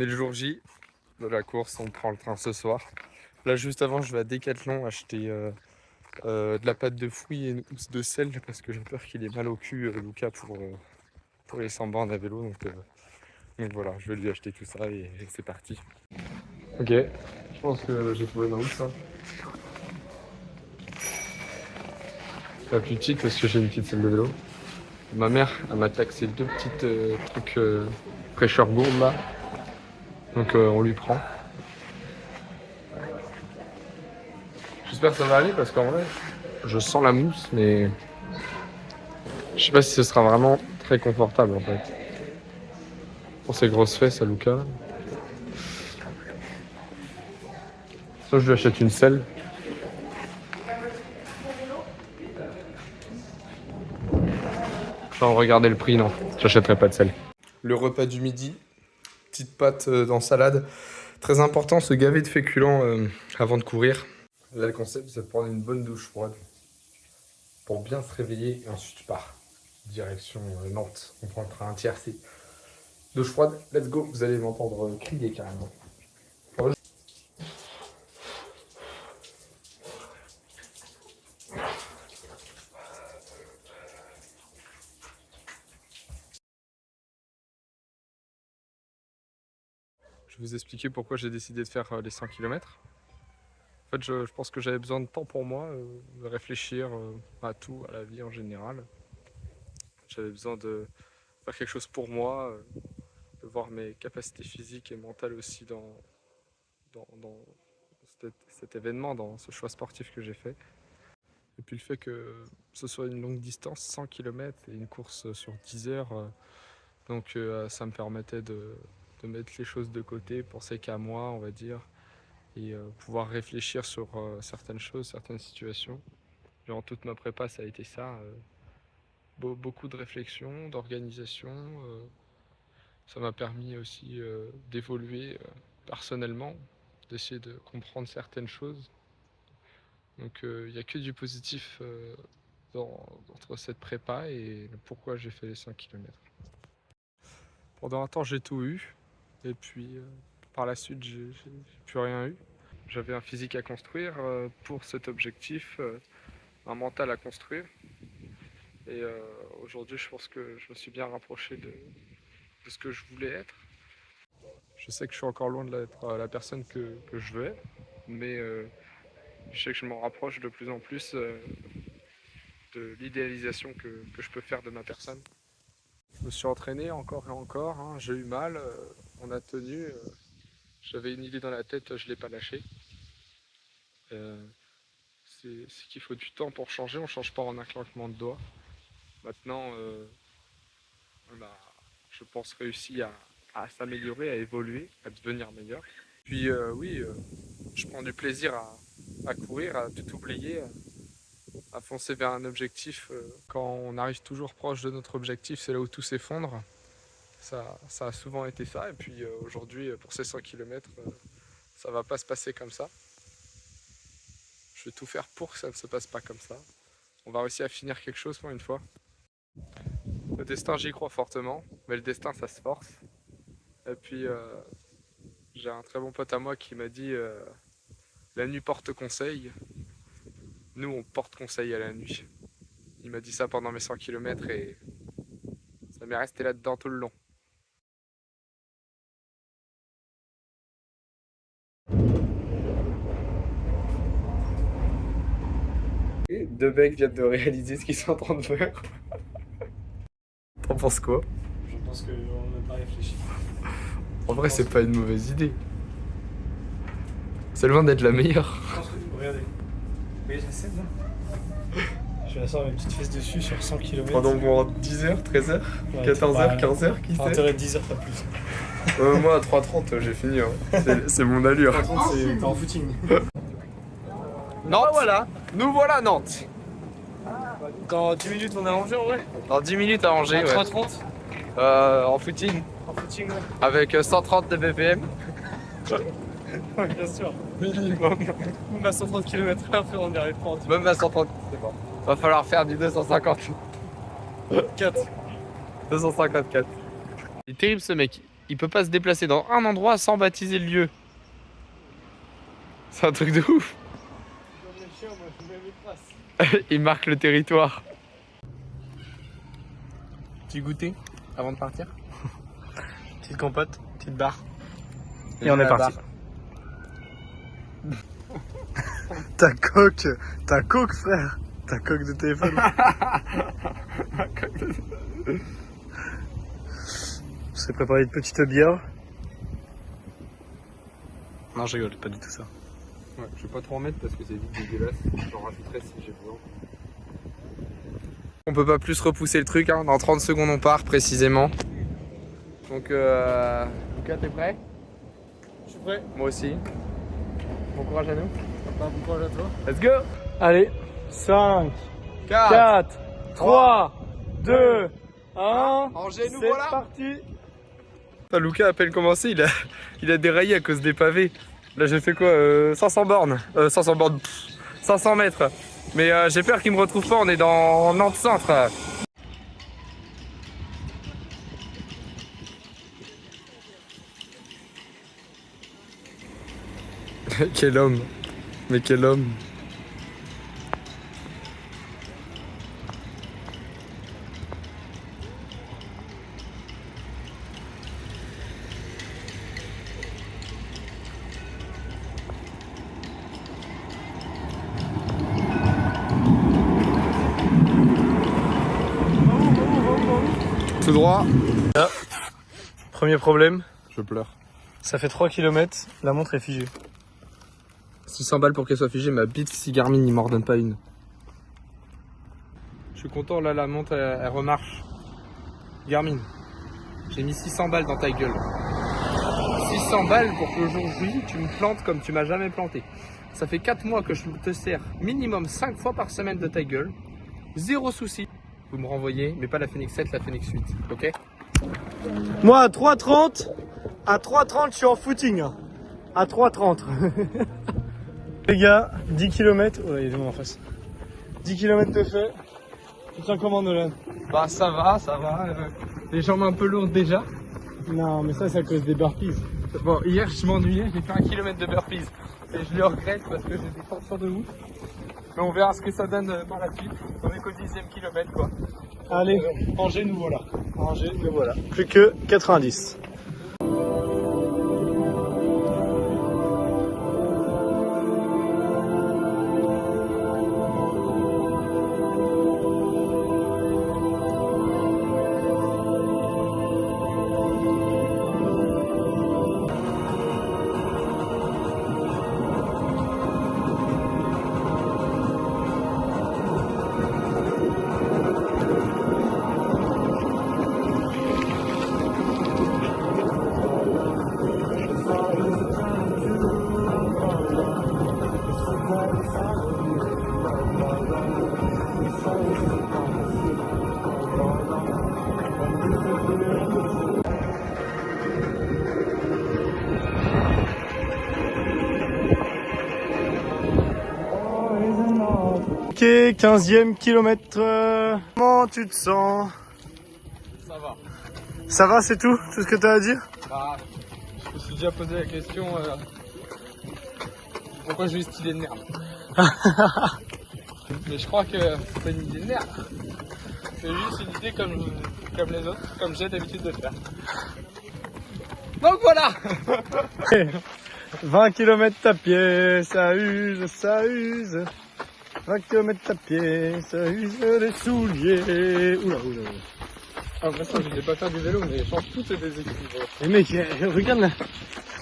est le jour J de la course, on prend le train ce soir. Là, juste avant, je vais à Decathlon acheter de la pâte de fruits et une housse de sel parce que j'ai peur qu'il ait mal au cul, Lucas, pour les 100 bornes à vélo. Donc voilà, je vais lui acheter tout ça et c'est parti. Ok, je pense que j'ai trouvé ma housse. La plus petite parce que j'ai une petite selle de vélo. Ma mère, elle m'a taxé deux petites trucs fraîcheur gourde là. Donc on lui prend. J'espère que ça va aller parce qu'en vrai, je sens la mousse, mais je sais pas si ce sera vraiment très confortable en fait. Pour ses grosses fesses à Lucas. Soit je lui achète une selle. Sans regarder le prix, non, j'achèterai pas de selle. Le repas du midi, petite pâte dans salade. Très important, se gaver de féculents avant de courir. Là, le concept, c'est de prendre une bonne douche froide pour bien se réveiller et ensuite je pars. Direction Nantes. On prend le train TRC. Douche froide, let's go. Vous allez m'entendre crier carrément. Je vais vous expliquer pourquoi j'ai décidé de faire les 100 km. En fait, je pense que j'avais besoin de temps pour moi, de réfléchir à tout, à la vie en général. J'avais besoin de faire quelque chose pour moi, de voir mes capacités physiques et mentales aussi dans cet événement, dans ce choix sportif que j'ai fait. Et puis le fait que ce soit une longue distance, 100 km et une course sur 10 heures, donc ça me permettait de mettre les choses de côté, penser qu'à moi, on va dire, et pouvoir réfléchir sur certaines choses, certaines situations. Durant toute ma prépa, ça a été ça. Beaucoup de réflexion, d'organisation. Ça m'a permis aussi d'évoluer personnellement, d'essayer de comprendre certaines choses. Donc il n'y a que du positif entre cette prépa et pourquoi j'ai fait les 5 km. Pendant un temps, j'ai tout eu. Et puis par la suite, j'ai plus rien eu. J'avais un physique à construire pour cet objectif, un mental à construire. Et aujourd'hui, je pense que je me suis bien rapproché de ce que je voulais être. Je sais que je suis encore loin d'être la personne que je veux être, mais je sais que je m'en rapproche de plus en plus de l'idéalisation que je peux faire de ma personne. Je me suis entraîné encore et encore, hein, j'ai eu mal, on a tenu, j'avais une idée dans la tête, je ne l'ai pas lâchée. C'est qu'il faut du temps pour changer, on ne change pas en un claquement de doigts. Maintenant, on a, je pense, réussi à s'améliorer, à évoluer, à devenir meilleur. Puis oui, je prends du plaisir à courir, à tout oublier, à foncer vers un objectif. Quand on arrive toujours proche de notre objectif, c'est là où tout s'effondre. Ça a souvent été ça. Et puis aujourd'hui, pour ces 100 km, ça va pas se passer comme ça. Je vais tout faire pour que ça ne se passe pas comme ça. On va réussir à finir quelque chose pour une fois. Le destin, j'y crois fortement, mais le destin, ça se force. Et puis, j'ai un très bon pote à moi qui m'a dit la nuit porte conseil. Nous, on porte conseil à la nuit. Il m'a dit ça pendant mes 100 km et ça m'est resté là-dedans tout le long. Et deux mecs viennent de réaliser ce qu'ils sont en train de faire. T'en penses quoi? Je pense qu'on n'a pas réfléchi. En vrai, c'est pas une mauvaise idée. C'est loin d'être la meilleure. Je pense que... Regardez. Vous voyez la scène là? Je vais asseoir mes petites fesses dessus sur 100 km. Pendant bon 10h, 13h, Ouais, 14h, 15h, qui Enfin, sait? t'aurais 10 heures, pas plus. Moi à 3h30 j'ai fini, hein. C'est mon allure. Par contre, c'est en footing. Nantes, voilà. Nous voilà Nantes. Dans 10 minutes, on est à Angers en vrai. Dans 10 minutes à Angers, ouais. 3h30 En footing, en footing, ouais. avec 130 de BPM. Ouais, bien sûr. Minimum. Même à 130 km/h, on y arrive pas en 10 Même à 130, c'est bon. Va falloir faire du 250. 4. 254. Il est terrible ce mec. il peut pas se déplacer dans un endroit sans baptiser le lieu. C'est un truc de ouf. Il marque le territoire. Petit goûter avant de partir. Petite compote, petite barre. Et on est parti. Ta coque frère. Ta coque de téléphone. Je s'est préparé une petite bière. Non, je rigole, pas du tout ça. Ouais, je vais pas trop en mettre parce que c'est vite dégueulasse. J'en rajouterai si j'ai besoin. On peut pas plus repousser le truc, hein. Dans 30 secondes on part précisément. Donc Lucas, t'es prêt? Je suis prêt. Moi aussi. Bon courage à nous. Bon courage à toi. Let's go. Allez, 5, 4, 4, 3, 2, 1. Angers, nous C'est voilà. parti. Lucas a à peine commencé, il a déraillé à cause des pavés. Là j'ai fait quoi 500 bornes 500 bornes, 500 mètres. Mais j'ai peur qu'il me retrouve pas, on est dans Nantes Centre. Quel homme. Mais quel homme. Tout droit. Là, premier problème, Je pleure. ça fait 3 km, la montre est figée. 600 balles pour qu'elle soit figée, ma bite si Garmin il m'en redonne pas une. Je suis content, là la montre elle remarche. Garmin, j'ai mis 600 balles dans ta gueule. 600 balles pour que le jour J, tu me plantes comme tu m'as jamais planté. Ça fait 4 mois que je te sers minimum 5 fois par semaine de ta gueule. Zéro souci. Vous me renvoyez, mais pas la Phoenix 7, la Phoenix 8, ok? Moi à 3,30, je suis en footing. À 3,30. Les gars, 10 km. Oh là, il y a des gens en face. 10 km de fait. Tu te sens comment, Nolan? Bah ça va. Les jambes un peu lourdes déjà. Non, mais ça, c'est à cause des burpees. Bon, hier je m'ennuyais, j'ai fait 1 kilomètre de burpees. Et je le regrette parce que j'ai des tensions de ouf. Mais on verra ce que ça donne par la suite. On est qu'au 10e kilomètre quoi. Allez, Angers, nous voilà. Angers, nous voilà. Plus que 90. Ok, 15e kilomètre. Comment tu te sens? Ça va. Ça va, c'est tout? Tout ce que tu as à dire? Bah, je me suis déjà posé la question pourquoi j'ai eu cette idée de merde. Mais je crois que c'est pas une idée de merde. C'est juste une idée comme les autres, comme j'ai d'habitude de faire. Donc voilà. 20 km à pied, ça use, ça use. 20 km à pied, ça use les souliers. Oula. Ah, après ça, je ne vais pas faire du vélo, mais je change toutes les déséquilibres. Et mec, regarde là.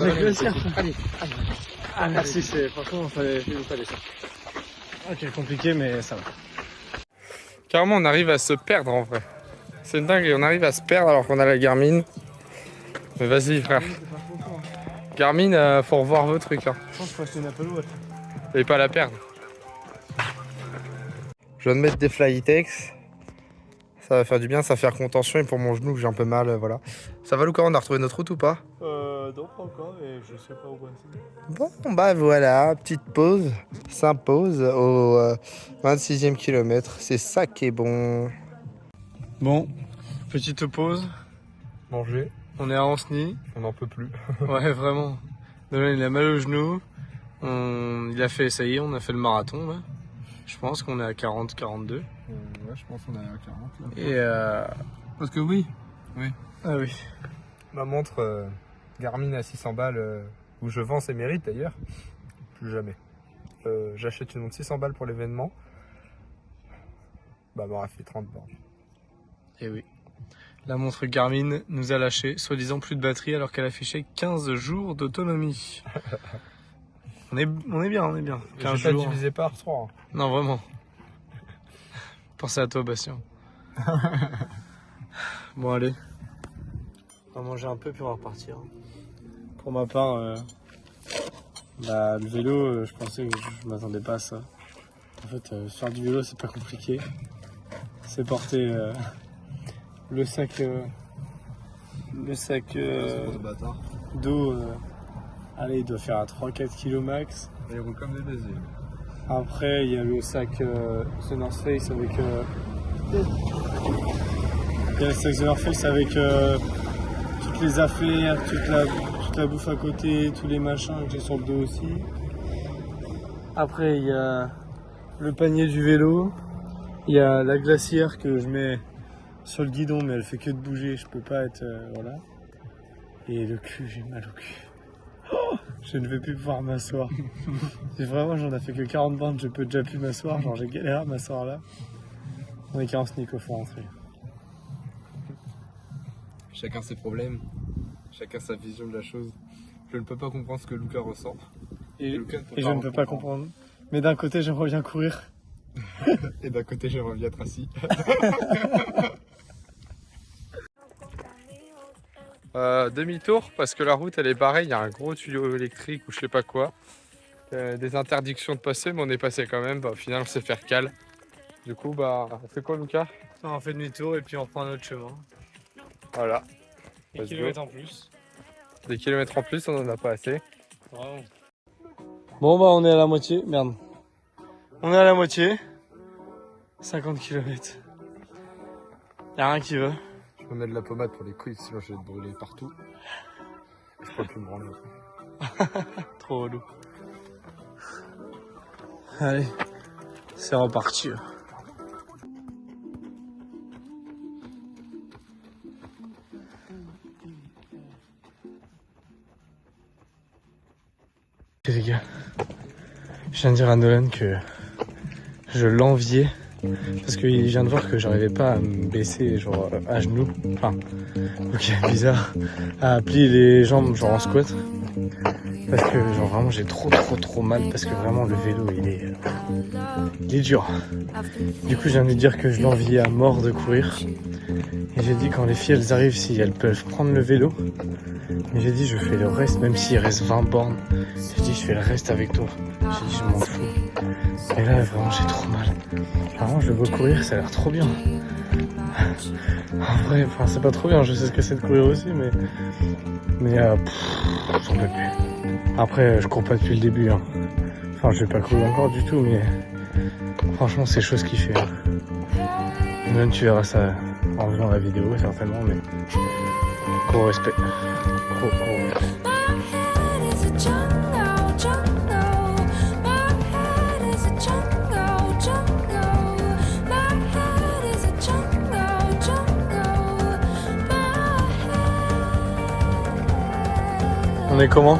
Mec, Ouais, le cerf. allez. Ah merci, c'est franchement, fallait ça. Ok, compliqué, mais ça va. Carrément, on arrive à se perdre en vrai. C'est dingue, on arrive à se perdre alors qu'on a la Garmin. Mais vas-y, frère. Garmin, faut revoir vos trucs. Hein. Je pense qu'il faut acheter une Apple Watch. Et pas la perdre. Je viens de mettre des Flytex. Ça va faire du bien, ça va faire contention. Et pour mon genou, j'ai un peu mal, voilà. Ça va, Lucas, on a retrouvé notre route ou pas? Non, pas encore, et je sais pas où c'est. Bon, bah voilà, petite pause. S'impose au 26e kilomètre. C'est ça qui est bon. Bon, petite pause. Manger. On est à Anceny. On n'en peut plus. Ouais, vraiment. Nolan, il a mal au genou. Il a fait, ça y est, on a fait le marathon là. Je pense qu'on est à 40, 42. Ouais, je pense qu'on est à 40 là. Et Parce que oui. ah oui. Ma montre Garmin à 600 balles, où je vends ses mérites d'ailleurs. Plus jamais. J'achète une montre 600 balles pour l'événement. Bah, m'aura fait 30 bornes. Et oui. La montre Garmin nous a lâché, soi-disant plus de batterie alors qu'elle affichait 15 jours d'autonomie. On est bien, on est bien. 15 J'ai pas jours. divisé par 3. Non, vraiment. Pensez à toi, Bastien. Bon, allez. On va manger un peu puis on va repartir. Pour ma part, le vélo, je pensais que je m'attendais pas à ça. En fait, faire du vélo, c'est pas compliqué. C'est porter le sac d'eau. Allez, il doit faire à 3-4 kg max. Il roule comme des désirs. Après, il y a le sac The North Face avec. Il y a le sac The North Face avec toutes les affaires, toute la bouffe à côté, tous les machins que j'ai sur le dos aussi. Après, il y a le panier du vélo. Il y a la glacière que je mets sur le guidon, mais elle fait que de bouger. Je peux pas être. Voilà. Et le cul, j'ai mal au cul. Je ne vais plus pouvoir m'asseoir. C'est vraiment, j'en ai fait que 40 bornes, je peux déjà plus m'asseoir. Genre, j'ai galéré à m'asseoir là. On est qu'à Anceny, faut rentrer. Chacun ses problèmes, chacun sa vision de la chose. Je ne peux pas comprendre ce que Lucas ressent. Et je ne peux pas comprendre. Mais d'un côté, j'aimerais bien courir. Et d'un côté, j'aimerais bien être assis. Demi-tour parce que la route elle est barrée, il y a un gros tuyau électrique ou je sais pas quoi. Des interdictions de passer, mais on est passé quand même. Bah, au final, on s'est fait recal. Du coup, bah, on fait quoi, Lucas? On fait demi-tour et puis on reprend notre chemin. Voilà. Des kilomètres en plus. Des kilomètres en plus, on en a pas assez. Vraiment. Bon, bah, on est à la moitié. Merde. On est à la moitié. 50 km. Y'a rien qui va. Je me mets de la pommade pour les couilles, sinon je vais te brûler partout. Je peux plus me branler. Trop relou. Allez, c'est reparti. Les gars, je viens de dire à Nolan que je l'enviais parce qu'il vient de voir que j'arrivais pas à me baisser genre à genoux, enfin ok bizarre, à plier les jambes genre en squat parce que genre vraiment j'ai trop mal parce que vraiment le vélo il est dur. Du coup je viens de lui dire que je l'enviais à mort de courir et j'ai dit quand les filles elles arrivent si elles peuvent prendre le vélo, mais j'ai dit je fais le reste même s'il reste 20 bornes, j'ai dit je fais le reste avec toi, j'ai dit je m'en fous. Et là vraiment j'ai trop mal. Vraiment je veux courir, ça a l'air trop bien. En vrai, enfin c'est pas trop bien, je sais ce que c'est de courir aussi, mais j'en peux plus. Après je cours pas depuis le début, hein. Enfin je vais pas courir encore du tout, mais franchement c'est chaud ce qu'il fait. Hein. Même tu verras ça en faisant la vidéo certainement, mais gros respect. Gros respect. On est comment?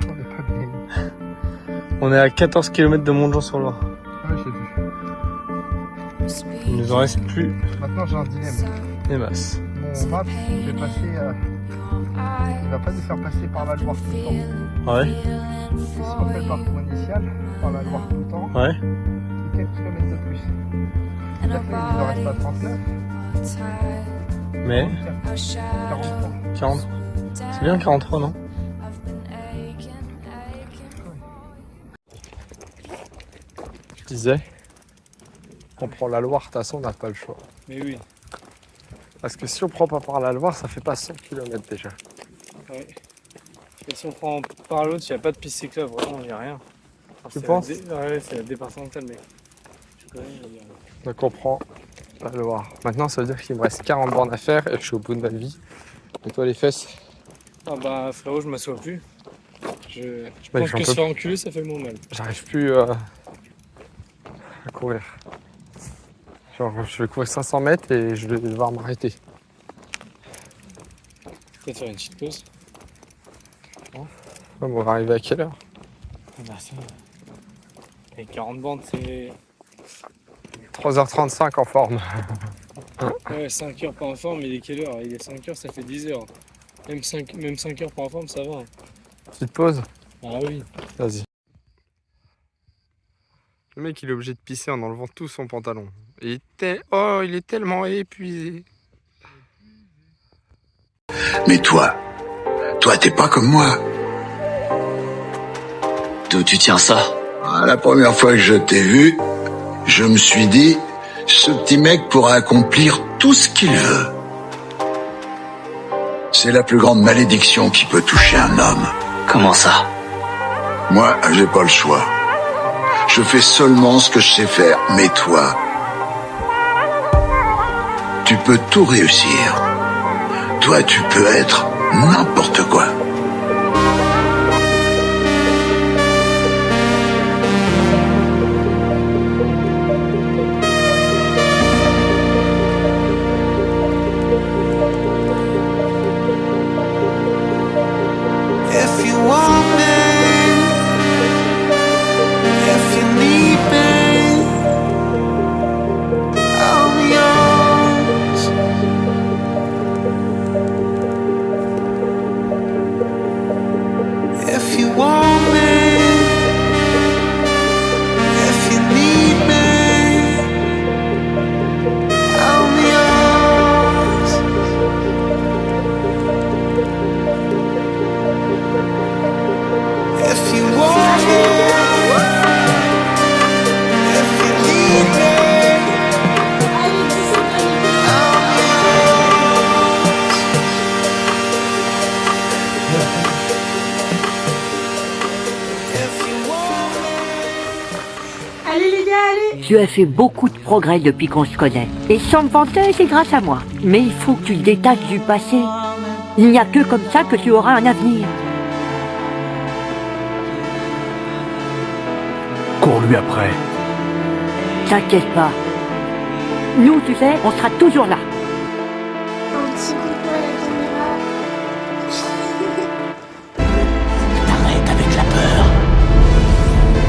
On est pas bien. On est à 14 km de Montjean-sur-Loire. Ouais, j'ai vu. Il nous en reste plus Maintenant, j'ai un dilemme. des masses. Mon map, je vais passer. Il va pas nous faire passer par la Loire tout le temps. Ouais, Il se refait le parcours initial par la Loire tout le temps. ouais. Et quelques kilomètres de plus. C'est-à-dire qu'il ne reste pas 39. Mais 43. 40. C'est bien 43, non? Je disais, on prend la Loire, de toute façon, on n'a pas le choix. Mais oui. Parce que si on prend pas par la Loire, ça fait pas 100 km déjà. Ouais. Et si on prend par l'autre, il n'y a pas de piste cyclable, vraiment, il n'y a rien. Enfin, Tu penses? Ouais, c'est la départementale, mais je connais, il n'y a rien. Donc on prend la Loire. Maintenant, ça veut dire qu'il me reste 40 bornes à faire et je suis au bout de ma vie. Et toi les fesses? Ah bah frérot, je m'assois plus. Je Ouais, pense j'en que peux se faire enculer, ça fait moins mal. J'arrive plus à courir. Genre je vais courir 500 mètres et je vais devoir m'arrêter. Peut-être faire une petite pause. Ouais, on va arriver à quelle heure? Ah bah ça. Les 40 bandes, c'est. 3h35 en forme. Ouais, 5 heures pas en forme, il est quelle heure? Il est 5 heures, ça fait 10 heures. Même 5 heures pas en forme, ça va. Petite pause? Ah oui. Vas-y. Le mec il est obligé de pisser en enlevant tout son pantalon. Oh, il est tellement épuisé. Mais toi, t'es pas comme moi. D'où tu tiens ça? La première fois que je t'ai vu, je me suis dit, ce petit mec pourra accomplir tout ce qu'il veut. C'est la plus grande malédiction qui peut toucher un homme. Comment ça? Moi, j'ai pas le choix. Je fais seulement ce que je sais faire. Mais toi, tu peux tout réussir. Toi, tu peux être n'importe quoi. If you want me, if you need me, I'm yours. If you want me, if you need me, I'm yours. If you want me, if you need me, I'm yours. If you want me. Allez les gars, allez! Tu as fait beaucoup de progrès depuis qu'on se connaît. Et sans me vanter, c'est grâce à moi. Mais il faut que tu te détaches du passé. Il n'y a que comme ça que tu auras un avenir. Cours-lui après. T'inquiète pas. Nous, tu sais, on sera toujours là. Un petit coup pour la caméra. Arrête avec la peur.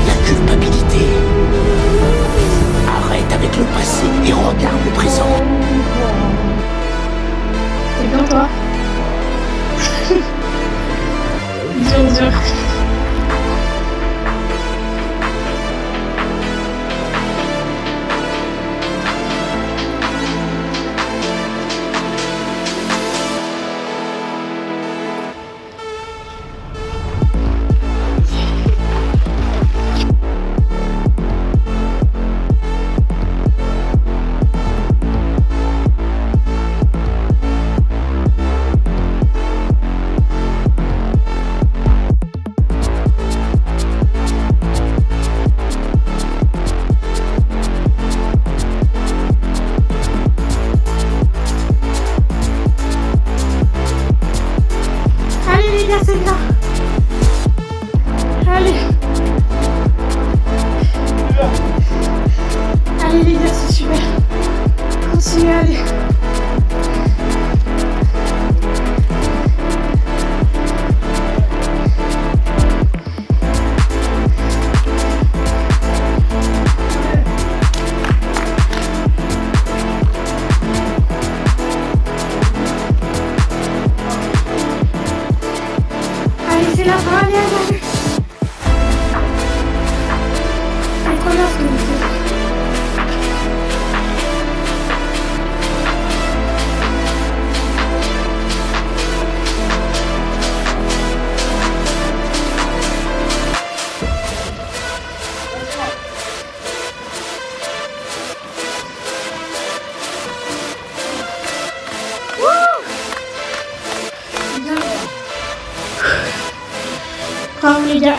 La culpabilité. Arrête avec le passé et regarde le présent. C'est bien toi. Dur. Allez les gars, c'est bien. Allez. Allez les gars, c'est super. Continuez, allez. Allez, c'est la fin, allez, allez. C'est incroyable ce que vous faites. Bien. Bravo les gars.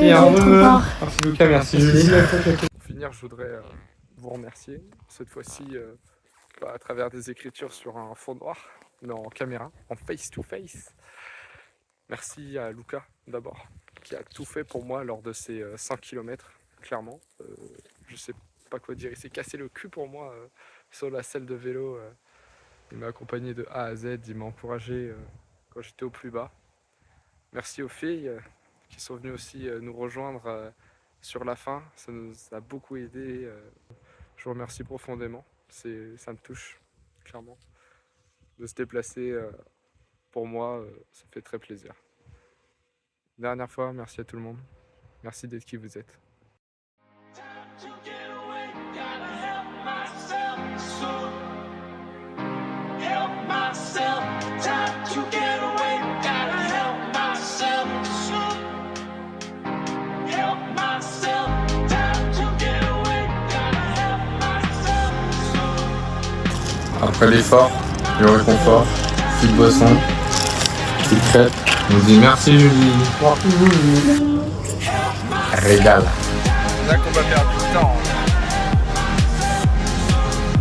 Et Trop fort. Merci Lucas, merci Julie. Pour finir, je voudrais vous remercier cette fois-ci pas à travers des écritures sur un fond noir, mais en caméra, en face-to-face. Merci à Luca d'abord, qui a tout fait pour moi lors de ces 100 km, clairement. Je sais pas quoi dire, il s'est cassé le cul pour moi sur la selle de vélo. Il m'a accompagné de A à Z, il m'a encouragé quand j'étais au plus bas. Merci aux filles qui sont venues aussi nous rejoindre sur la fin, ça nous a beaucoup aidé. Je vous remercie profondément, ça me touche clairement. De se déplacer pour moi, ça fait très plaisir. Dernière fois, merci à tout le monde, merci d'être qui vous êtes. Après l'effort, le réconfort, petite boisson, petite crêpe. On vous dit merci Julie. Régal. C'est là qu'on va perdre du temps.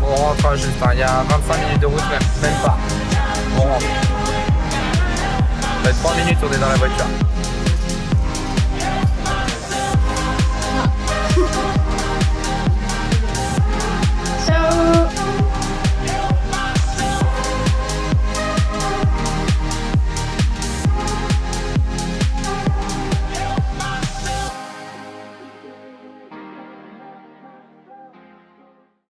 On rentre juste, il y a 25 minutes de route même pas. On rentre. Ça fait 3 minutes on est dans la voiture.